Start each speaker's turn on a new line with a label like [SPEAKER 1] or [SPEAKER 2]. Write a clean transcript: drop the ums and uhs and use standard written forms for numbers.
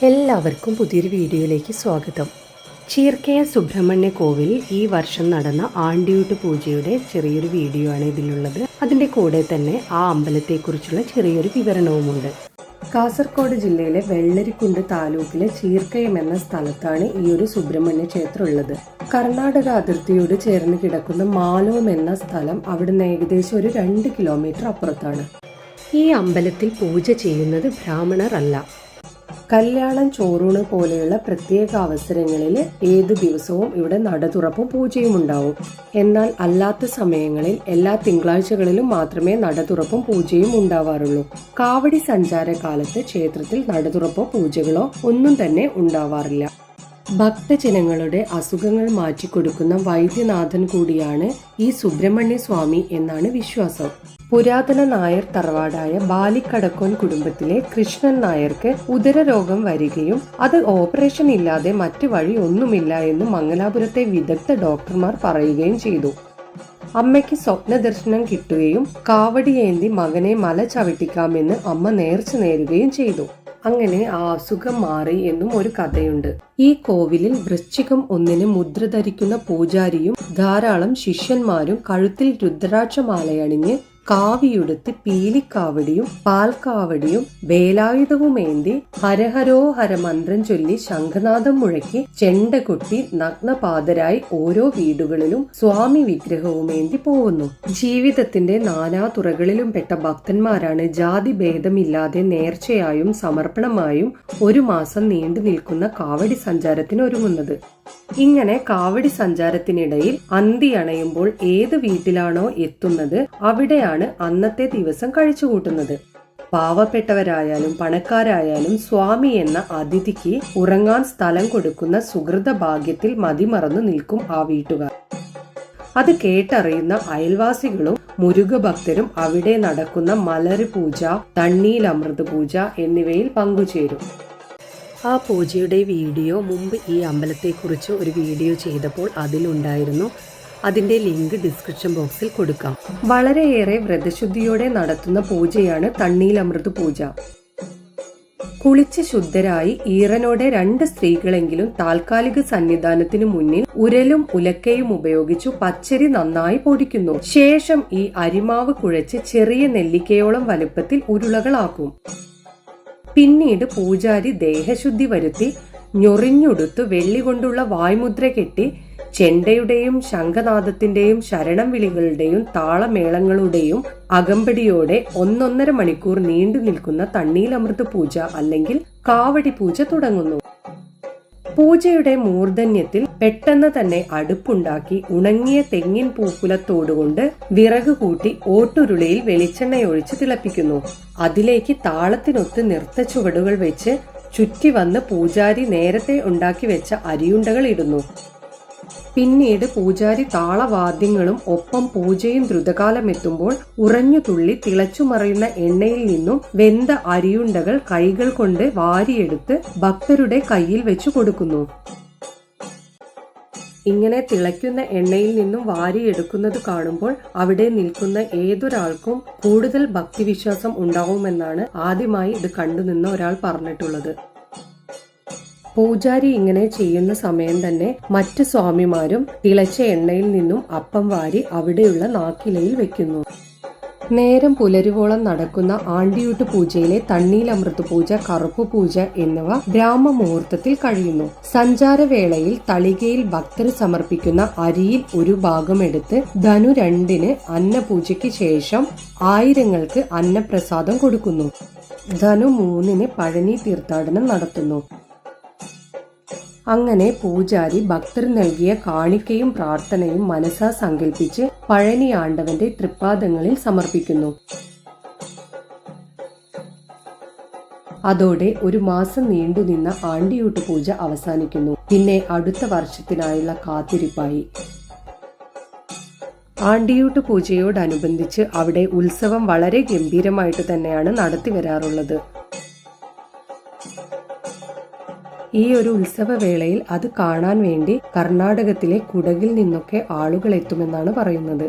[SPEAKER 1] എല്ലാവർക്കും പുതിയൊരു വീഡിയോയിലേക്ക് സ്വാഗതം. ചീർക്കയ സുബ്രഹ്മണ്യ കോവിൽ ഈ വർഷം നടന്ന ആണ്ടിയൂട്ട് പൂജയുടെ ചെറിയൊരു വീഡിയോ ആണ് ഇതിലുള്ളത്. അതിൻ്റെ കൂടെ തന്നെ ആ അമ്പലത്തെക്കുറിച്ചുള്ള ചെറിയൊരു വിവരണവുമുണ്ട്. കാസർഗോഡ് ജില്ലയിലെ വെള്ളരിക്കുണ്ട് താലൂക്കിലെ ചീർക്കയം എന്ന സ്ഥലത്താണ് ഈ ഒരു സുബ്രഹ്മണ്യ ക്ഷേത്രം ഉള്ളത്. കർണാടക അതിർത്തിയോട് ചേർന്ന് കിടക്കുന്ന മാലോം എന്ന സ്ഥലം അവിടുന്ന് ഏകദേശം ഒരു 2 കിലോമീറ്റർ അപ്പുറത്താണ്. ഈ അമ്പലത്തിൽ പൂജ ചെയ്യുന്നത് ബ്രാഹ്മണർ അല്ല. കല്യാണം, ചോറൂണ് പോലെയുള്ള പ്രത്യേക അവസരങ്ങളിൽ ഏതു ദിവസവും ഇവിടെ നട തുറപ്പും പൂജയും ഉണ്ടാവും. എന്നാൽ അല്ലാത്ത സമയങ്ങളിൽ എല്ലാ തിങ്കളാഴ്ചകളിലും മാത്രമേ നട തുറപ്പും പൂജയും ഉണ്ടാവാറുള്ളൂ. കാവടി സഞ്ചാര കാലത്ത് ക്ഷേത്രത്തിൽ നട തുറപ്പോ പൂജകളോ ഒന്നും തന്നെ ഉണ്ടാവാറില്ല. ഭക്തജനങ്ങളുടെ അസുഖങ്ങൾ മാറ്റിക്കൊടുക്കുന്ന വൈദ്യനാഥൻ കൂടിയാണ് ഈ സുബ്രഹ്മണ്യ സ്വാമി എന്നാണ് വിശ്വാസം. പുരാതന നായർ തറവാടായ ബാലിക്കടക്കോൻ കുടുംബത്തിലെ കൃഷ്ണൻ നായർക്ക് ഉദരരോഗം വരികയും അത് ഓപ്പറേഷൻ ഇല്ലാതെ മറ്റു വഴി ഒന്നുമില്ല എന്ന് മംഗലാപുരത്തെ വിദഗ്ധ ഡോക്ടർമാർ പറയുകയും ചെയ്തു. അമ്മയ്ക്ക് സ്വപ്ന ദർശനം കിട്ടുകയും കാവടിയേന്തി മകനെ മല ചവിട്ടിക്കാമെന്ന് അമ്മ നേർച്ച നേരുകയും ചെയ്തു. അങ്ങനെ ആ അസുഖം മാറി എന്നും ഒരു കഥയുണ്ട്. ഈ കോവിലിൽ വൃശ്ചികം 1 മുദ്ര ധരിക്കുന്ന പൂജാരിയും ധാരാളം ശിഷ്യന്മാരും കഴുത്തിൽ രുദ്രാക്ഷമാലയണിഞ്ഞ് കാവിയുടുത്ത് പീലിക്കാവടിയും പാൽക്കാവടിയും വേലായുധവുമേന്തി ഹരഹരോ ഹര മന്ത്രം ചൊല്ലി ശംഖനാദം മുഴക്കി ചെണ്ട കൊട്ടി നഗ്നപാതരായി ഓരോ വീടുകളിലും സ്വാമി വിഗ്രഹവുമേന്തി പോകുന്നു. ജീവിതത്തിന്റെ നാനാതുറകളിലും പെട്ട ഭക്തന്മാരാണ് ജാതി ഭേദമില്ലാതെ നേർച്ചയായും സമർപ്പണമായും 1 മാസം നീണ്ടു നിൽക്കുന്ന കാവടി സഞ്ചാരത്തിന് ഒരുങ്ങുന്നത്. ഇങ്ങനെ കാവടി സഞ്ചാരത്തിനിടയിൽ അന്തി അണയുമ്പോൾ ഏത് വീട്ടിലാണോ എത്തുന്നത് അവിടെയാണ് അന്നത്തെ ദിവസം കഴിച്ചുകൂട്ടുന്നത്. പാവപ്പെട്ടവരായാലും പണക്കാരായാലും സ്വാമി എന്ന അതിഥിക്ക് ഉറങ്ങാൻ സ്ഥലം കൊടുക്കുന്ന സുഹൃത ഭാഗ്യത്തിൽ മതിമറന്നു നിൽക്കും ആ വീട്ടുകാർ. അത് കേട്ടറിയുന്ന അയൽവാസികളും മുരുക ഭക്തരും അവിടെ നടക്കുന്ന മലര് പൂജ, തണ്ണീൽ അമൃത പൂജ എന്നിവയിൽ പങ്കുചേരും. ആ പൂജയുടെ വീഡിയോ മുമ്പ് ഈ അമ്പലത്തെക്കുറിച്ച് ഒരു വീഡിയോ ചെയ്തപ്പോൾ അതിലുണ്ടായിരുന്നു. അതിൻ്റെ ലിങ്ക് ഡിസ്ക്രിപ്ഷൻ ബോക്സിൽ കൊടുക്കാം. വളരെയേറെ വ്രതശുദ്ധിയോടെ നടത്തുന്ന പൂജയാണ് തണ്ണീലമൃത് പൂജ. കുളിച്ച് ശുദ്ധരായി ഈറനോടെ 2 സ്ത്രീകളെങ്കിലും താൽക്കാലിക സന്നിധാനത്തിനു മുന്നിൽ ഉരലും ഉലക്കയും ഉപയോഗിച്ചു പച്ചരി നന്നായി പൊടിക്കുന്നു. ശേഷം ഈ അരിമാവ് കുഴച്ച് ചെറിയ നെല്ലിക്കയോളം വലുപ്പത്തിൽ ഉരുളകളാക്കും. പിന്നീട് പൂജാരി ദേഹശുദ്ധി വരുത്തി ഞൊറിഞ്ഞുടുത്ത് വെള്ളി കൊണ്ടുള്ള വായ്മുദ്ര കെട്ടി ചെണ്ടയുടെയും ശംഖനാദത്തിന്റെയും ശരണം വിളികളുടെയും താളമേളങ്ങളുടെയും അകമ്പടിയോടെ 1.5 മണിക്കൂർ നീണ്ടു നിൽക്കുന്ന തണ്ണീലമൃത് പൂജ അല്ലെങ്കിൽ കാവടി പൂജ തുടങ്ങുന്നു. പൂജയുടെ മൂർധന്യത്തിൽ പെട്ടെന്ന് തന്നെ അടുപ്പുണ്ടാക്കി ഉണങ്ങിയ തെങ്ങിൻ പൂക്കുലത്തോടുകൊണ്ട് വിറക് കൂട്ടി ഓട്ടുരുളിയിൽ വെളിച്ചെണ്ണയൊഴിച്ച് തിളപ്പിക്കുന്നു. അതിലേക്ക് താളത്തിനൊത്ത് നൃത്ത ചുവടുകൾ വെച്ച് ചുറ്റി വന്ന് പൂജാരി നേരത്തെ ഉണ്ടാക്കി വെച്ച അരിയുണ്ടകൾ ഇടുന്നു. പിന്നീട് പൂജാരി താളവാദ്യങ്ങളും ഒപ്പം പൂജയും ദ്രുതകാലമെത്തുമ്പോൾ ഉറഞ്ഞു തുള്ളി തിളച്ചുമറിയുന്ന എണ്ണയിൽ നിന്നും വെന്ത അരിയുണ്ടകൾ കൈകൾ കൊണ്ട് വാരിയെടുത്ത് ഭക്തരുടെ കയ്യിൽ വെച്ചു കൊടുക്കുന്നു. ഇങ്ങനെ തിളയ്ക്കുന്ന എണ്ണയിൽ നിന്നും വാരിയെടുക്കുന്നത് കാണുമ്പോൾ അവിടെ നിൽക്കുന്ന ഏതൊരാൾക്കും കൂടുതൽ ഭക്തിവിശ്വാസം ഉണ്ടാവുമെന്നാണ് ആദ്യമായി ഇത് കണ്ടുനിന്ന ഒരാൾ പറഞ്ഞിട്ടുള്ളത്. പൂജാരി ഇങ്ങനെ ചെയ്യുന്ന സമയം തന്നെ മറ്റു സ്വാമിമാരും തിളച്ച എണ്ണയിൽ നിന്നും അപ്പം വാരി അവിടെയുള്ള നാക്കിലയിൽ വെക്കുന്നു. നേരം പുലരുവോളം നടക്കുന്ന ആണ്ടിയൂട്ട് പൂജയിലെ തണ്ണീലമൃത് പൂജ, കറുപ്പ് പൂജ എന്നിവ ബ്രാഹ്മമുഹൂർത്തത്തിൽ കഴിയുന്നു. സഞ്ചാരവേളയിൽ തളികയിൽ ഭക്തർ സമർപ്പിക്കുന്ന അരിയിൽ ഒരു ഭാഗം എടുത്ത് ധനു 2 അന്നപൂജയ്ക്ക് ശേഷം ആയിരങ്ങൾക്ക് അന്നപ്രസാദം കൊടുക്കുന്നു. ധനു 3 പഴനി തീർത്ഥാടനം നടത്തുന്നു. അങ്ങനെ പൂജാരി ഭക്തർ നൽകിയ കാണിക്കയും പ്രാർത്ഥനയും മനസ്സാ സങ്കല്പിച്ച് പഴനി ആണ്ടവന്റെ തൃപ്പാദങ്ങളിൽ സമർപ്പിക്കുന്നു. അതോടെ 1 മാസം നീണ്ടുനിന്ന ആണ്ടിയൂട്ട് പൂജ അവസാനിക്കുന്നു. പിന്നെ അടുത്ത വർഷത്തിനായുള്ള കാത്തിരിപ്പായി. ആണ്ടിയൂട്ട് പൂജയോടനുബന്ധിച്ച് അവിടെ ഉത്സവം വളരെ ഗംഭീരമായിട്ട് തന്നെയാണ് നടത്തി വരാറുള്ളത്. ഈ ഒരു ഉത്സവവേളയിൽ അത് കാണാൻ വേണ്ടി കർണാടകത്തിലെ കുടകിൽ നിന്നൊക്കെ ആളുകൾ എത്തുമെന്നാണ് പറയുന്നത്.